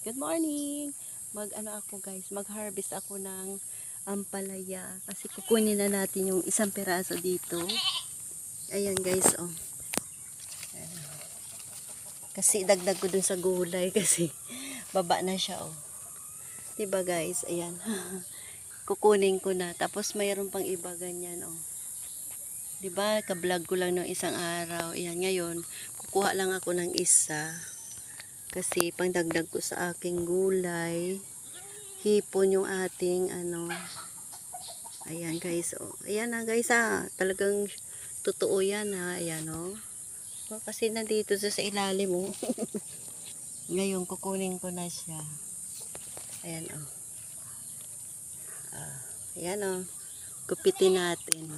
Good morning! Mag-harvest ako ng ampalaya. Kasi kukunin na natin yung isang piraso dito. Ayan guys, oh. Kasi dagdag ko dun sa gulay kasi baba na siya, oh. Diba guys, ayan. Kukunin ko na. Tapos mayroon pang iba ganyan, oh. Diba, ka-vlog ko lang ng isang araw. Ayan, ngayon, kukuha lang ako ng isa. Kasi pangdagdag ko sa aking gulay. Hipon yung ating ayan guys, oh. Ayan na guys, talagang totoo yan, ayan, oh. So, kasi nandito sa ilalim, oh. Ngayon kukunin ko na siya. Ayan, oh. Ayan, oh. Kupitin natin.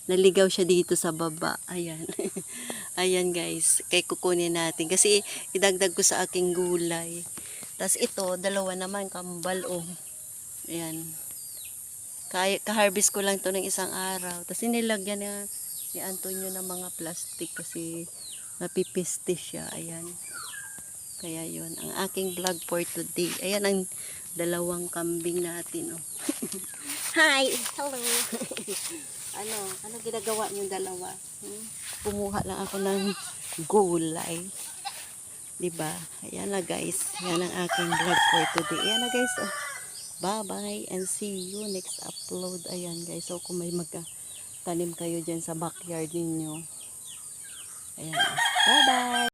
Naligaw siya dito sa baba. Ayan. Ayan guys, kay kukunin natin kasi idagdag ko sa aking gulay. Tapos ito, dalawa naman kambal, oh. Ayan. Ka-harvest ko lang to ng isang araw. Tapos nilagyan ni Antonio ng mga plastic kasi napipiste siya. Ayan. Kaya yun, ang aking vlog for today. Ayan ang dalawang kambing natin, oh. Hi! Hello! Ano ginagawa niyong dalawa? Kumuha lang ako ng gulay. Diba? Ayan na guys. Yan ang aking vlog for today. Ayan na guys, oh. Bye-bye and see you next upload. Ayan guys. So kung may magtanim kayo dyan sa backyard ninyo. Ayan. Bye-bye.